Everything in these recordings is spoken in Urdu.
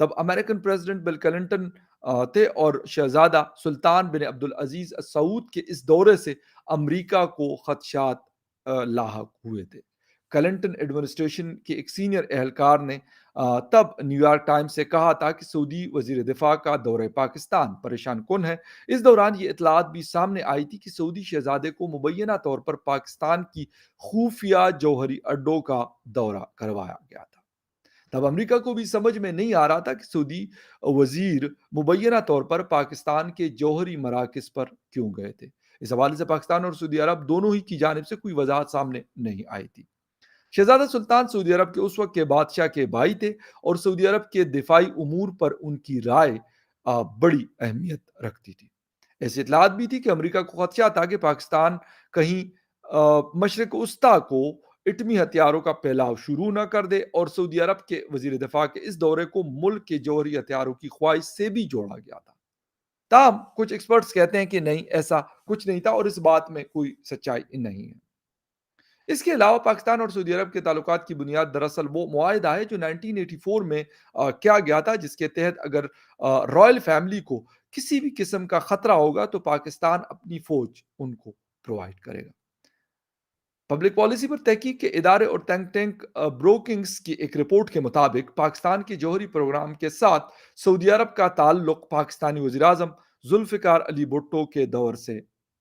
تب امریکن پریزیڈنٹ بل کلنٹن تھے اور شہزادہ سلطان بن عبدالعزیز سعود کے اس دورے سے امریکہ کو خدشات لاحق ہوئے تھے۔ کلنٹن ایڈمنسٹریشن کے ایک سینئر اہلکار نے تب نیو یارک ٹائمز سے کہا تھا کہ سعودی وزیر دفاع کا دورہ پاکستان پریشان کن ہے۔ اس دوران یہ اطلاعات بھی سامنے آئی تھی کہ سعودی شہزادے کو مبینہ طور پر پاکستان کی خفیہ جوہری اڈوں کا دورہ کروایا گیا تھا۔ تب امریکہ کو بھی سمجھ میں نہیں آ رہا تھا کہ سعودی وزیر مبینہ طور پر پاکستان کے جوہری مراکز پر کیوں گئے تھے۔ اس حوالے سے پاکستان اور سعودی عرب دونوں ہی کی جانب سے کوئی وضاحت سامنے نہیں آئی تھی۔ شہزادہ سلطان سعودی عرب کے اس وقت کے بادشاہ کے بھائی تھے اور سعودی عرب کے دفاعی امور پر ان کی رائے بڑی اہمیت رکھتی تھی۔ ایسی اطلاعات بھی تھی کہ امریکہ کو خدشہ تھا کہ پاکستان کہیں مشرق وسطیٰ کو ایٹمی ہتھیاروں کا پھیلاؤ شروع نہ کر دے، اور سعودی عرب کے وزیر دفاع کے اس دورے کو ملک کے جوہری ہتھیاروں کی خواہش سے بھی جوڑا گیا تھا۔ تاہم کچھ ایکسپرٹس کہتے ہیں کہ نہیں، ایسا کچھ نہیں تھا اور اس بات میں کوئی سچائی نہیں ہے۔ اس کے علاوہ پاکستان اور سعودی عرب کے تعلقات کی بنیاد دراصل وہ معاہدہ ہے جو 1984 میں کیا گیا تھا، جس کے تحت اگر رائل فیملی کو کسی بھی قسم کا خطرہ ہوگا تو پاکستان اپنی فوج ان کو پرووائڈ کرے گا۔ پبلک پالیسی پر تحقیق کے ادارے اور تھنک ٹینک بروکنگز کی ایک رپورٹ کے مطابق پاکستان کے جوہری پروگرام کے ساتھ سعودی عرب کا تعلق پاکستانی وزیر اعظم ذوالفقار علی بھٹو کے دور سے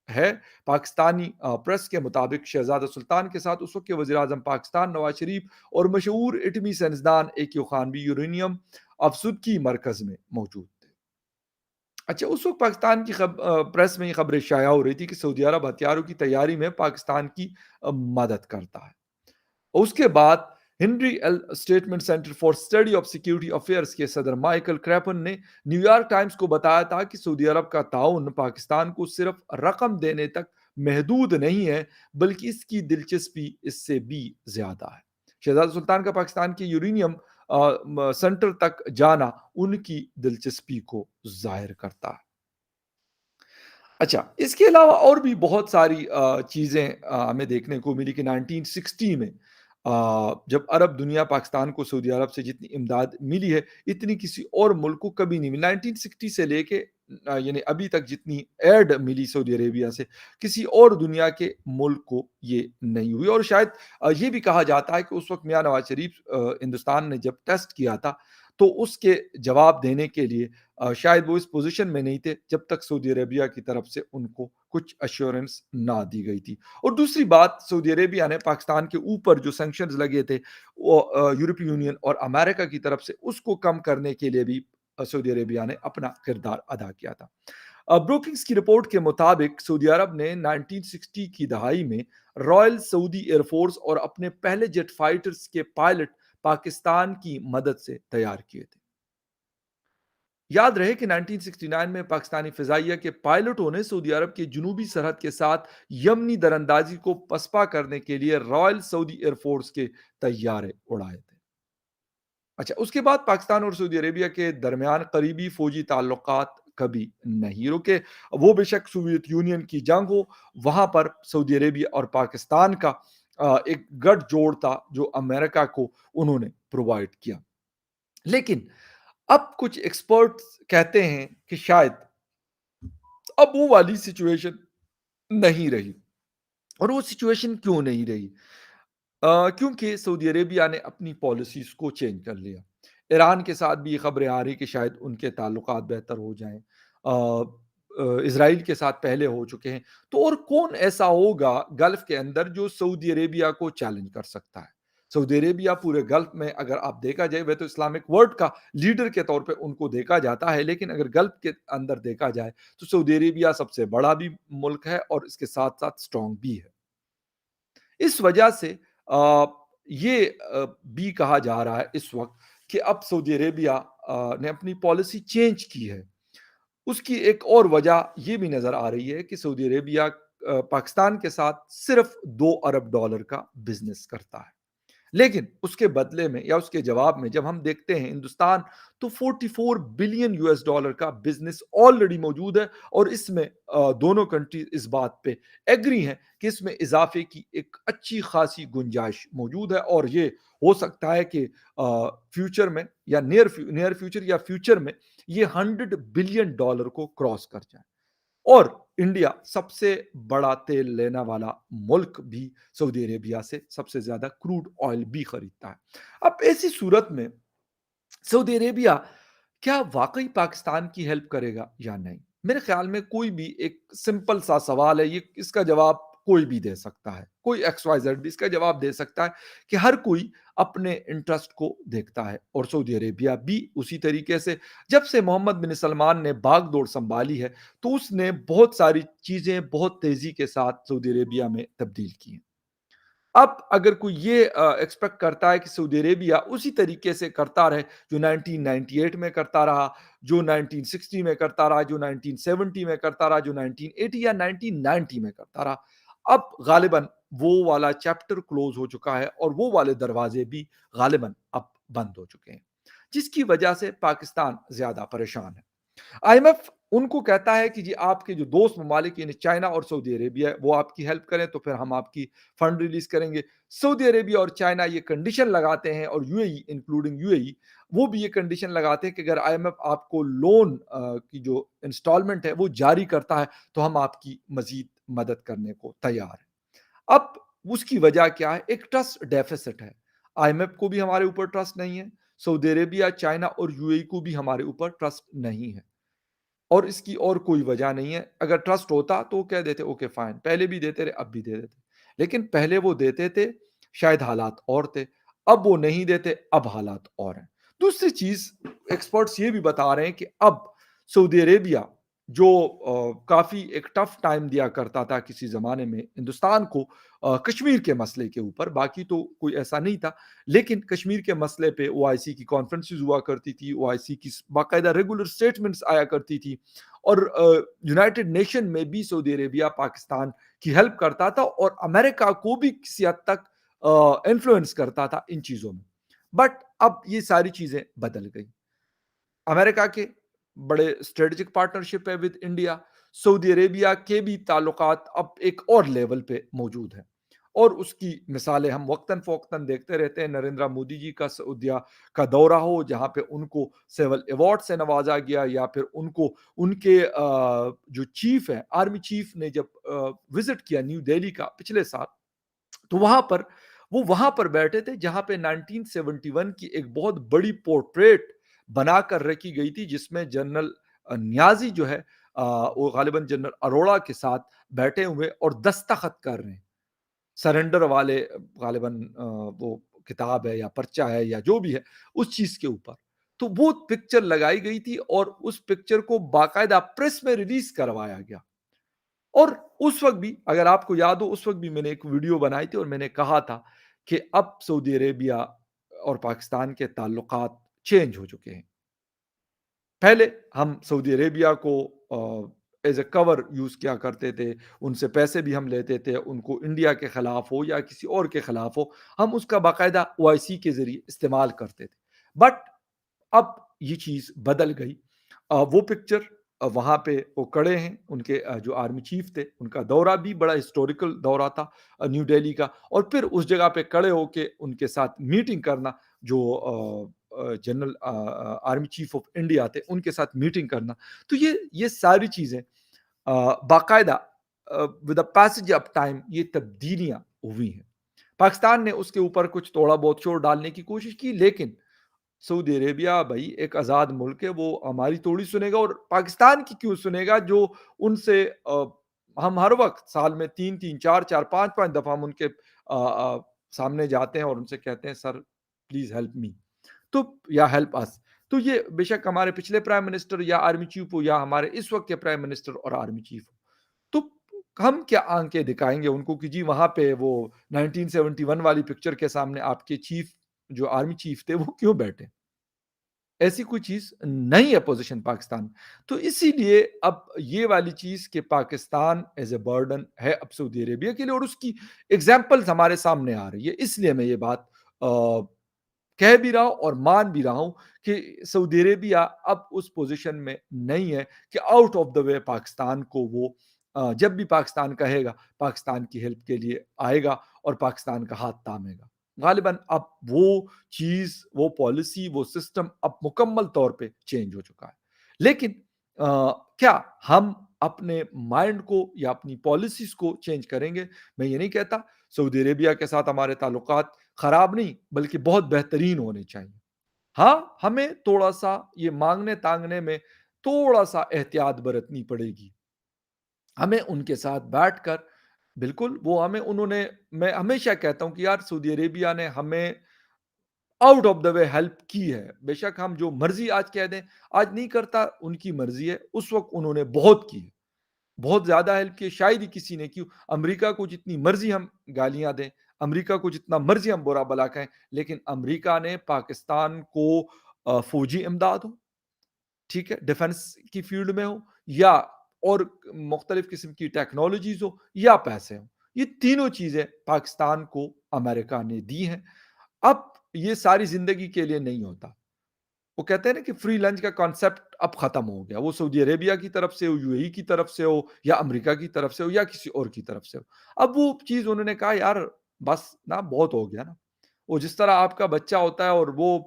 ہے۔ پاکستانی پریس کے مطابق شہزادہ سلطان کے ساتھ اس وقت کے وزیر اعظم پاکستان نواز شریف اور مشہور ایٹمی سائنسدان اے کیو خان بھی یورینیم افزودگی مرکز میں موجود تھے۔ اچھا، اس وقت پاکستان کی پریس میں یہ خبریں شائع ہو رہی تھی کہ سعودی عرب ہتھیاروں کی تیاری میں پاکستان کی مدد کرتا ہے۔ اور اس کے بعد Henry L Stimson Center for study of security affairs کے صدر مائیکل کریپن نے نیو یارک ٹائمز کو بتایا تھا کہ سعودی عرب کا تعاون پاکستان کو صرف رقم دینے تک محدود نہیں ہے، بلکہ اس کی دلچسپی اس سے بھی زیادہ ہے۔ شہزادہ سلطان کا پاکستان کے یورینیم سینٹر تک جانا ان کی دلچسپی کو ظاہر کرتا ہے۔ اچھا، اس کے علاوہ اور بھی بہت ساری چیزیں ہمیں دیکھنے کو ملی کہ 1960 میں جب عرب دنیا پاکستان کو سعودی عرب سے جتنی امداد ملی ہے اتنی کسی اور ملک کو کبھی نہیں ملی۔ 1960 سے لے کے یعنی ابھی تک جتنی ایڈ ملی سعودی عربیہ سے کسی اور دنیا کے ملک کو یہ نہیں ہوئی۔ اور شاید یہ بھی کہا جاتا ہے کہ اس وقت میاں نواز شریف ہندوستان نے جب ٹیسٹ کیا تھا تو اس کے جواب دینے کے لیے شاید وہ اس پوزیشن میں نہیں تھے جب تک سعودی عربیہ کی طرف سے ان کو کچھ ایشورنس نہ دی گئی تھی۔ اور دوسری بات، سعودی عربیہ نے پاکستان کے اوپر جو سینکشنز لگے تھے وہ یورپی یونین اور امریکہ کی طرف سے اس کو کم کرنے کے لیے بھی سعودی عربیہ نے اپنا کردار ادا کیا تھا۔ بروکنگز کی رپورٹ کے مطابق سعودی عرب نے 1960 کی دہائی میں رائل سعودی ایئر فورس اور اپنے پہلے جیٹ فائٹرز کے پائلٹ پاکستان کی مدد سے تیار کیے تھے۔ یاد رہے کہ 1969 میں پاکستانی فضائیہ کے پائلٹوں نے سعودی عرب کے جنوبی سرحد کے ساتھ یمنی دراندازی کو پسپا کرنے کے لیے رائل سعودی ایئر فورس کے طیارے اڑائے تھے۔ اچھا، اس کے بعد پاکستان اور سعودی عربیہ کے درمیان قریبی فوجی تعلقات کبھی نہیں رکے۔ وہ بے شک سوویت یونین کی جنگ ہو، وہاں پر سعودی عربیہ اور پاکستان کا ایک گٹھ جوڑ تھا جو امریکہ کو انہوں نے پرووائڈ کیا۔ لیکن اب کچھ ایکسپرٹس کہتے ہیں کہ شاید اب وہ والی سچویشن نہیں رہی۔ اور وہ سچویشن کیوں نہیں رہی؟ کیونکہ سعودی عربیہ نے اپنی پالیسیز کو چینج کر لیا۔ ایران کے ساتھ بھی یہ خبریں آ رہی کہ شاید ان کے تعلقات بہتر ہو جائیں، اسرائیل کے ساتھ پہلے ہو چکے ہیں، تو اور کون ایسا ہوگا گلف کے اندر جو سعودی عربیہ کو چیلنج کر سکتا ہے؟ سعودی عربیہ پورے گلف میں اگر آپ دیکھا جائے وہ تو اسلامک ورلڈ کا لیڈر کے طور پہ ان کو دیکھا جاتا ہے، لیکن اگر گلف کے اندر دیکھا جائے تو سعودی عربیہ سب سے بڑا بھی ملک ہے اور اس کے ساتھ ساتھ اسٹرانگ بھی ہے۔ اس وجہ سے یہ بھی کہا جا رہا ہے اس وقت کہ اب سعودی عربیہ نے اپنی پالیسی چینج کی ہے۔ اس کی ایک اور وجہ یہ بھی نظر آ رہی ہے کہ سعودی عربیہ پاکستان کے ساتھ صرف $2 ارب کا بزنس کرتا ہے۔ لیکن اس کے بدلے میں یا اس کے جواب میں جب ہم دیکھتے ہیں ہندوستان تو 44 بلین US ڈالر کا بزنس آلریڈی موجود ہے، اور اس میں دونوں کنٹریز اس بات پہ ایگری ہیں کہ اس میں اضافے کی ایک اچھی خاصی گنجائش موجود ہے، اور یہ ہو سکتا ہے کہ فیوچر میں یا نیئر فیوچر یا فیوچر میں یہ $100 بلین کو کراس کر جائے۔ اور انڈیا سب سے بڑا تیل لینا والا ملک بھی سعودی عربیہ سے سب سے زیادہ کروڈ آئل بھی خریدتا ہے۔ اب ایسی صورت میں سعودی عربیہ کیا واقعی پاکستان کی ہیلپ کرے گا یا نہیں؟ میرے خیال میں کوئی بھی ایک سمپل سا سوال ہے، یہ اس کا جواب کوئی بھی دے سکتا ہے، کوئی ایکس وائی زیڈ بھی اس کا جواب دے سکتا ہے کہ ہر کوئی اپنے انٹرسٹ کو دیکھتا ہے، اور سعودی عربیہ بھی اسی طریقے سے جب سے محمد بن سلمان نے باغ دوڑ سنبھالی ہے تو اس نے بہت ساری چیزیں بہت تیزی کے ساتھ سعودی عربیہ میں تبدیل کی ہیں۔ اب اگر کوئی یہ ایکسپیکٹ کرتا ہے کہ سعودی عربیہ اسی طریقے سے کرتا رہے جو 1998 میں کرتا رہا، جو 1960 میں کرتا رہا، جو 1970 میں کرتا رہا، جو 1980 یا 1990 میں کرتا رہا، اب غالباً وہ والا چیپٹر کلوز ہو چکا ہے، اور وہ والے دروازے بھی غالباً اب بند ہو چکے ہیں، جس کی وجہ سے پاکستان زیادہ پریشان ہے۔ آئی ایم ایف ان کو کہتا ہے کہ جی آپ کے جو دوست ممالک یعنی چائنا اور سعودی عربیہ وہ آپ کی ہیلپ کریں تو پھر ہم آپ کی فنڈ ریلیز کریں گے۔ سعودی عربیہ اور چائنا یہ کنڈیشن لگاتے ہیں، اور U A E including U A E وہ بھی یہ کنڈیشن لگاتے ہیں کہ اگر آئی ایم ایف آپ کو لون کی جو انسٹالمنٹ ہے وہ جاری کرتا ہے تو ہم آپ کی مزید مدد کرنے کو تیار ہیں۔ اب اس کی وجہ کیا ہے؟ ایک ٹرسٹ ڈیفیسٹ ہے، آئی ایم ایف کو بھی ہمارے اوپر ٹرسٹ نہیں ہے، سعودی عربیہ چائنا اور یو اے ای کو بھی ہمارے اوپر ٹرسٹ نہیں ہے، اور اس کی اور کوئی وجہ نہیں ہے۔ اگر ٹرسٹ ہوتا تو وہ کہہ دیتے اوکے فائن، پہلے بھی دیتے رہے اب بھی دے دیتے، لیکن پہلے وہ دیتے تھے شاید حالات اور تھے، اب وہ نہیں دیتے اب حالات اور ہیں۔ دوسری چیز ایکسپرٹس یہ بھی بتا رہے ہیں کہ اب سعودی عربیہ جو کافی ایک ٹف ٹائم دیا کرتا تھا کسی زمانے میں ہندوستان کو کشمیر کے مسئلے کے اوپر، باقی تو کوئی ایسا نہیں تھا، لیکن کشمیر کے مسئلے پہ او آئی سی کی کانفرنسز ہوا کرتی تھی، او آئی سی کی باقاعدہ ریگولر سٹیٹمنٹس آیا کرتی تھی، اور یونائٹڈ نیشن میں بھی سعودی عربیہ پاکستان کی ہیلپ کرتا تھا، اور امریکہ کو بھی کسی حد تک انفلوئنس کرتا تھا ان چیزوں میں۔ بٹ اب یہ ساری چیزیں بدل گئی، امریکہ کے بڑے اسٹریٹجک پارٹنرشپ ہے ود انڈیا، سعودی عربیہ کے بھی تعلقات اب ایک اور لیول پہ موجود ہیں، اور اس کی مثالیں ہم وقتاً فوقتاً دیکھتے رہتے ہیں۔ نریندرا مودی جی کا سعودیہ کا دورہ ہو جہاں پہ ان کو سیول ایوارڈ سے نوازا گیا، یا پھر ان کو ان کے جو چیف ہے آرمی چیف نے جب وزٹ کیا نیو دہلی کا پچھلے سال، تو وہاں پر بیٹھے تھے جہاں پہ 1971 کی ایک بہت بڑی پورٹریٹ بنا کر رکھی گئی تھی، جس میں جنرل نیازی جو ہے وہ غالباً جنرل اروڑا کے ساتھ بیٹھے ہوئے اور دستخط کر رہے ہیں سرنڈر والے، غالباً وہ کتاب ہے یا پرچہ ہے یا جو بھی ہے اس چیز کے اوپر، تو وہ پکچر لگائی گئی تھی، اور اس پکچر کو باقاعدہ پریس میں ریلیز کروایا گیا۔ اور اس وقت بھی اگر آپ کو یاد ہو، اس وقت بھی میں نے ایک ویڈیو بنائی تھی اور میں نے کہا تھا کہ اب سعودی عربیہ اور پاکستان کے تعلقات چینج ہو چکے ہیں۔ پہلے ہم سعودی عربیہ کو ایز اے کور یوز کیا کرتے تھے، ان سے پیسے بھی ہم لیتے تھے، ان کو انڈیا کے خلاف ہو یا کسی اور کے خلاف ہو ہم اس کا باقاعدہ او آئی سی کے ذریعے استعمال کرتے تھے، بٹ اب یہ چیز بدل گئی۔ وہ پکچر وہاں پہ وہ کڑے ہیں، ان کے جو آرمی چیف تھے ان کا دورہ بھی بڑا ہسٹوریکل دورہ تھا نیو دہلی کا، اور پھر اس جگہ پہ کڑے ہو کے ان کے ساتھ میٹنگ کرنا، جو general army chief of India تھے ان کے ساتھ میٹنگ کرنا، تو یہ ساری چیزیں باقاعدہ ود پیسج آف ٹائم یہ تبدیلیاں ہوئی ہیں۔ پاکستان نے اس کے اوپر کچھ تھوڑا بہت شور ڈالنے کی کوشش کی، لیکن سعودی عربیہ بھائی ایک آزاد ملک ہے، وہ ہماری تھوڑی سنے گا، اور پاکستان کی کیوں سنے گا جو ان سے ہم ہر وقت سال میں 3 3 4 4 5 5 دفعہ ہم ان کے سامنے جاتے ہیں اور ان سے کہتے ہیں سر پلیز ہیلپ می، تو یا ہیلپ اس، تو یہ بے شک ہمارے پچھلے پرائم منسٹر یا آرمی چیف ہو یا ہمارے اس وقت کے پرائم منسٹر اور آرمی چیف ہو، تو ہم کیا آنکھیں دکھائیں گے ان کو کہ جی وہاں پہ وہ 1971 والی پکچر کے سامنے آپ کے چیف جو آرمی چیف تھے وہ کیوں بیٹھے؟ ایسی کوئی چیز نہیں ہے پوزیشن پاکستان، تو اسی لیے اب یہ والی چیز کہ پاکستان ایز اے برڈن ہے اب سعودی عربیہ کے لیے، اور اس کی ایگزامپلز ہمارے سامنے آ رہی ہے، اس لیے میں یہ بات کہہ بھی رہا ہوں اور مان بھی رہا ہوں کہ سعودی عربیہ اب اس پوزیشن میں نہیں ہے کہ آؤٹ آف دا وے پاکستان کو وہ جب بھی پاکستان کہے گا پاکستان کی ہیلپ کے لیے آئے گا اور پاکستان کا ہاتھ تھامے گا. غالباً اب وہ چیز، وہ پالیسی، وہ سسٹم اب مکمل طور پہ چینج ہو چکا ہے. لیکن کیا ہم اپنے مائنڈ کو یا اپنی پالیسیز کو چینج کریں گے؟ میں یہ نہیں کہتا. سعودی عربیہ کے ساتھ ہمارے تعلقات خراب نہیں بلکہ بہت بہترین ہونے چاہیے. ہاں، ہمیں تھوڑا سا یہ مانگنے تانگنے میں تھوڑا سا احتیاط برتنی پڑے گی. ہمیں ان کے ساتھ بیٹھ کر بالکل وہ ہمیں انہوں نے، میں ہمیشہ کہتا ہوں کہ یار سعودی عربیہ نے ہمیں out of the way help کی ہے. بے شک ہم جو مرضی آج کہہ دیں، آج نہیں کرتا، ان کی مرضی ہے. اس وقت انہوں نے بہت کی ہے، بہت زیادہ ہیلپ کی، شاید ہی کسی نے کی. امریکہ کو جتنی مرضی ہم گالیاں دیں، امریکہ کو جتنا مرضی ہم برا بلا کہیں، لیکن امریکہ نے پاکستان کو فوجی امداد ہو، ٹھیک ہے، ڈیفنس کی فیلڈ میں ہو، یا اور مختلف قسم کی ٹیکنالوجیز ہو، یا پیسے ہوں، یہ تینوں چیزیں پاکستان کو امریکہ نے دی ہیں. اب یہ ساری زندگی کے لیے نہیں ہوتا. وہ کہتے ہیں نا کہ فری لنچ کا کانسیپٹ اب ختم ہو گیا. وہ سعودی عربیہ کی طرف سے ہو، یو اے ای کی طرف سے ہو، یا امریکہ کی طرف سے ہو، یا کسی اور کی طرف سے ہو. اب وہ چیز انہوں نے کہا یار بس نا، بہت ہو گیا نا. وہ جس طرح آپ کا بچہ ہوتا ہے اور وہ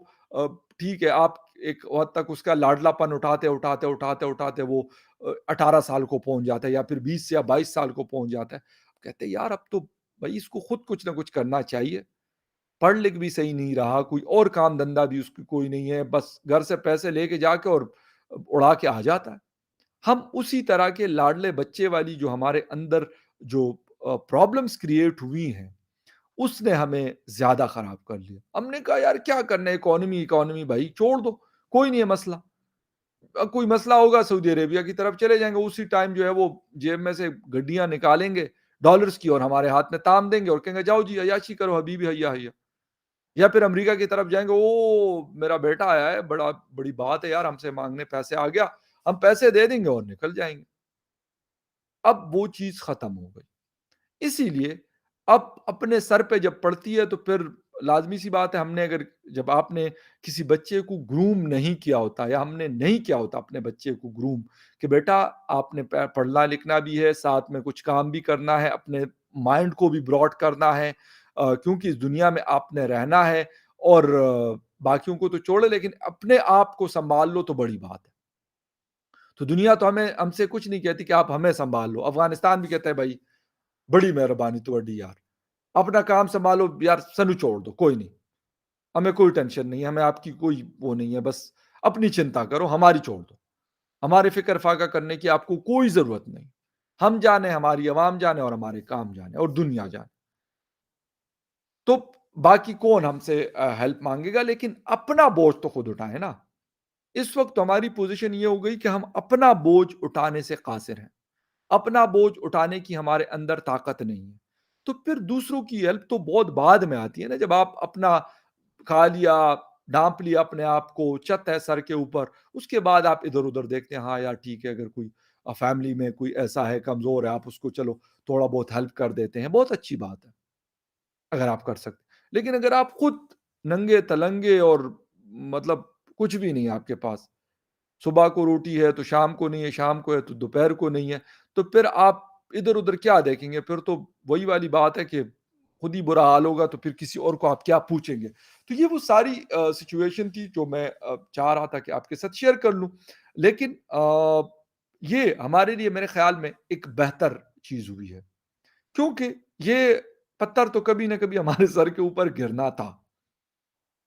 ٹھیک ہے، آپ ایک وقت تک اس کا لاڈلا پن اٹھاتے اٹھاتے اٹھاتے اٹھاتے وہ 18 سال کو پہنچ جاتا ہے، یا پھر 20 یا 22 سال کو پہنچ جاتا ہے. کہتے ہیں یار اب تو بھائی اس کو خود کچھ نہ کچھ کرنا چاہیے. پڑھ لکھ بھی صحیح نہیں رہا، کوئی اور کام دھندا بھی اس کی کوئی نہیں ہے، بس گھر سے پیسے لے کے جا کے اور اڑا کے آ جاتا ہے. ہم اسی طرح کے لاڈلے بچے والی جو ہمارے اندر جو پرابلمز کریٹ ہوئی ہیں، اس نے ہمیں زیادہ خراب کر لیا. ہم نے کہا یار کیا کرنا ہے، اکانومی بھائی چھوڑ دو، کوئی نہیں ہے مسئلہ. کوئی مسئلہ ہوگا سعودی عربیہ کی طرف چلے جائیں گے، اسی ٹائم جو ہے وہ جیب میں سے گڈیاں نکالیں گے ڈالرز کی اور ہمارے ہاتھ میں تام دیں گے اور کہیں گے جاؤ جی عیاشی کرو حبیبی حیا حیا. یا پھر امریکہ کی طرف جائیں گے، او میرا بیٹا آیا ہے، بڑی بات ہے یار، ہم سے مانگنے پیسے آ گیا، ہم پیسے دے دیں گے اور نکل جائیں گے. اب وہ چیز ختم ہو گئی. اسی لیے اب اپنے سر پہ جب پڑتی ہے تو پھر لازمی سی بات ہے، ہم نے اگر جب آپ نے کسی بچے کو گروم نہیں کیا ہوتا، یا ہم نے نہیں کیا ہوتا اپنے بچے کو گروم کہ بیٹا آپ نے پڑھنا لکھنا بھی ہے، ساتھ میں کچھ کام بھی کرنا ہے، اپنے مائنڈ کو بھی براڈ کرنا ہے، کیونکہ اس دنیا میں آپ نے رہنا ہے، اور باقیوں کو تو چھوڑے لیکن اپنے آپ کو سنبھال لو تو بڑی بات ہے. تو دنیا تو ہم سے کچھ نہیں کہتی کہ آپ ہمیں سنبھال لو. افغانستان بھی کہتا ہے بھائی بڑی مہربانی تو وڈی یار، اپنا کام سنبھالو یار، سنو چھوڑ دو، کوئی نہیں، ہمیں کوئی ٹینشن نہیں، ہمیں آپ کی کوئی وہ نہیں ہے، بس اپنی چنتا کرو، ہماری چھوڑ دو، ہمارے فکر فاقہ کرنے کی آپ کو کوئی ضرورت نہیں. ہم جانے، ہماری عوام جانے، اور ہمارے کام جانے، اور دنیا جانے. تو باقی کون ہم سے ہیلپ مانگے گا؟ لیکن اپنا بوجھ تو خود اٹھائیں نا. اس وقت ہماری پوزیشن یہ ہو گئی کہ ہم اپنا بوجھ اٹھانے سے قاصر ہیں، اپنا بوجھ اٹھانے کی ہمارے اندر طاقت نہیں ہے. تو پھر دوسروں کی ہیلپ تو بہت بعد میں آتی ہے نا، جب آپ اپنا کھا لیا، ڈانپ لیا اپنے آپ کو، چھت ہے سر کے اوپر، اس کے بعد آپ ادھر ادھر دیکھتے ہیں. ہاں یار ٹھیک ہے، اگر کوئی فیملی میں کوئی ایسا ہے کمزور ہے، آپ اس کو چلو تھوڑا بہت ہیلپ کر دیتے ہیں، بہت اچھی بات ہے اگر آپ کر سکتے. لیکن اگر آپ خود ننگے تلنگے اور مطلب کچھ بھی نہیں آپ کے پاس، صبح کو روٹی ہے تو شام کو نہیں ہے، شام کو ہے تو دوپہر کو نہیں ہے، تو پھر آپ ادھر ادھر کیا دیکھیں گے؟ پھر تو وہی والی بات ہے کہ خود ہی برا حال ہوگا، تو پھر کسی اور کو آپ کیا پوچھیں گے؟ تو یہ وہ ساری سچویشن تھی جو میں چاہ رہا تھا کہ آپ کے ساتھ شیئر کر لوں. لیکن یہ ہمارے لیے میرے خیال میں ایک بہتر چیز ہوئی ہے، کیونکہ یہ پتھر تو کبھی نہ کبھی ہمارے سر کے اوپر گرنا تھا.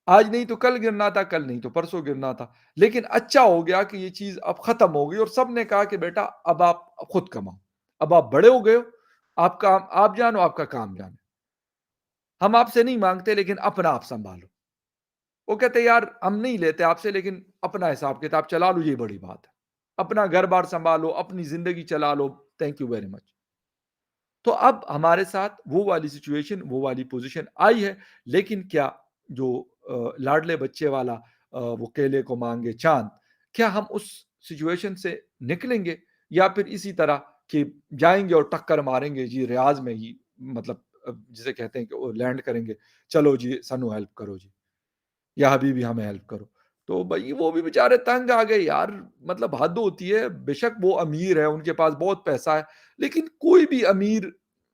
آج نہیں تو کل گرنا تھا، کل نہیں تو پرسوں گرنا تھا. لیکن اچھا ہو گیا کہ یہ چیز اب ختم ہو گئی، اور سب نے کہا کہ بیٹا اب آپ خود کماؤ، اب آپ بڑے ہو گئے ہو، آپ کام آپ جانو، آپ کا کام جانو، ہم آپ سے نہیں مانگتے لیکن اپنا آپ سنبھالو. وہ کہتے یار ہم نہیں لیتے آپ سے، لیکن اپنا حساب کتاب چلا لو، یہ بڑی بات ہے، اپنا گھر بار سنبھالو، اپنی زندگی چلا لو. Thank you very much. تو اب ہمارے ساتھ وہ والی سچویشن، وہ والی پوزیشن آئی ہے. لیکن کیا جو لاڈلے بچے والا وہ کیلے کو مانگے چاند، کیا ہم اس سچویشن سے نکلیں گے، یا پھر اسی طرح کہ جائیں گے اور ٹکر ماریں گے جی ریاض میں ہی، مطلب جسے کہتے ہیں کہ وہ لینڈ کریں گے، چلو جی سانو ہیلپ کرو جی، یا حبیبی ہمیں ہیلپ کرو۔ تو بھائی وہ بھی بیچارے تنگ آ گئے یار، مطلب حد ہوتی ہے، بے شک وہ امیر ہے، ان کے پاس بہت پیسہ ہے، لیکن کوئی بھی امیر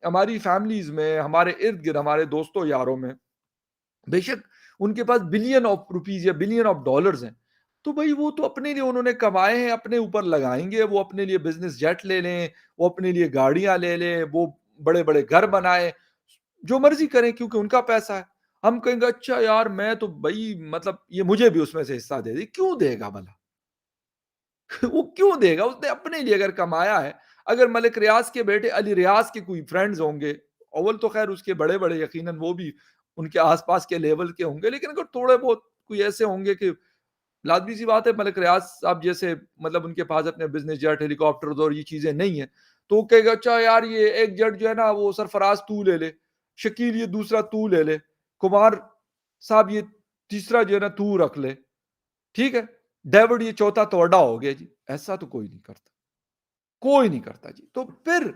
ہماری فیملیز میں، ہمارے ارد گرد، ہمارے دوستوں یاروں میں، بے شک ان کے پاس بلین آف روپیز یا بلین آف ڈالرز ہیں، تو بھائی وہ تو اپنے لیے انہوں نے کمائے ہیں، اپنے اوپر لگائیں گے، وہ اپنے لیے بزنس جیٹ لے لیں، وہ اپنے لیے گاڑیاں لے لیں، وہ بڑے بڑے گھر بنائیں، جو مرضی کریں کیونکہ ان کا پیسہ ہے۔ ہم کہیں گے اچھا یار میں تو بھائی مطلب یہ مجھے بھی اس میں سے حصہ دے دی، کیوں دے گا بھلا؟ وہ کیوں دے گا؟ اس نے اپنے لیے اگر کمایا ہے، اگر ملک ریاض کے بیٹے علی ریاض کے کوئی فرینڈز ہوں گے، اول تو خیر اس کے بڑے بڑے یقیناً وہ بھی ان کے آس پاس کے لیول کے ہوں گے، لیکن اگر تھوڑے بہت کوئی ایسے ہوں گے کہ لازمی سی بات ہے ملک ریاض صاحب جیسے مطلب ان کے پاس اپنے بزنس جیٹ، ہیلی کاپٹرز اور یہ چیزیں نہیں ہیں، تو وہ کہے گا اچھا یار یہ ایک جیٹ جو ہے نا وہ سرفراز تو لے لے، شکیل یہ دوسرا تو لے لے، کمار صاحب یہ تیسرا جو ہے نا تو رکھ لے، ٹھیک ہے، ڈیوڈ یہ چوتھا توڑا ہو گیا جی۔ ایسا تو کوئی نہیں کرتا، کوئی نہیں کرتا جی۔ تو پھر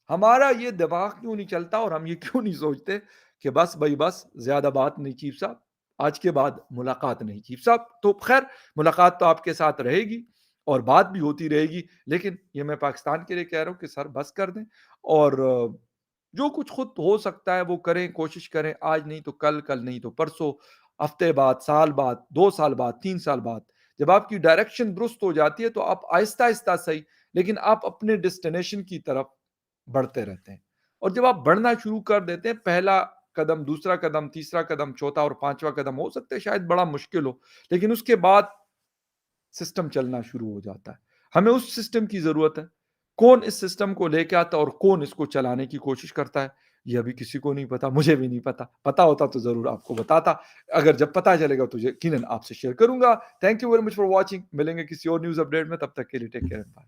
ہمارا یہ دماغ کیوں نہیں چلتا اور ہم یہ کیوں نہیں سوچتے کہ بس بھائی بس زیادہ بات نہیں چیف صاحب، آج کے بعد ملاقات نہیں چیف صاحب۔ تو خیر ملاقات تو آپ کے ساتھ رہے گی اور بات بھی ہوتی رہے گی، لیکن یہ میں پاکستان کے لیے کہہ رہا ہوں کہ سر بس کر دیں اور جو کچھ خود ہو سکتا ہے وہ کریں، کوشش کریں، آج نہیں تو کل، کل نہیں تو پرسوں، ہفتے بعد، سال بعد، 2 سال بعد، 3 سال بعد، جب آپ کی ڈائریکشن درست ہو جاتی ہے تو آپ آہستہ آہستہ صحیح، لیکن آپ اپنے ڈیسٹینیشن کی طرف بڑھتے رہتے ہیں، اور جب آپ بڑھنا شروع کر دیتے ہیں، پہلا قدم، دوسرا قدم، تیسرا قدم، چوتھا اور پانچواں قدم ہو سکتا ہے شاید بڑا مشکل ہو، لیکن اس کے بعد سسٹم چلنا شروع ہو جاتا ہے۔ ہمیں اس سسٹم کی ضرورت ہے، کون اس سسٹم کو لے کے آتا اور کون اس کو چلانے کی کوشش کرتا ہے یہ ابھی کسی کو نہیں پتا، مجھے بھی نہیں پتا، پتا ہوتا تو ضرور آپ کو بتاتا، اگر جب پتا چلے گا تو یقیناً آپ سے شیئر کروں گا۔ Thank you very much for watching, ملیں گے کسی اور نیوز اپڈیٹ میں، تب تک کے لیے ٹیک کیئر، بائے۔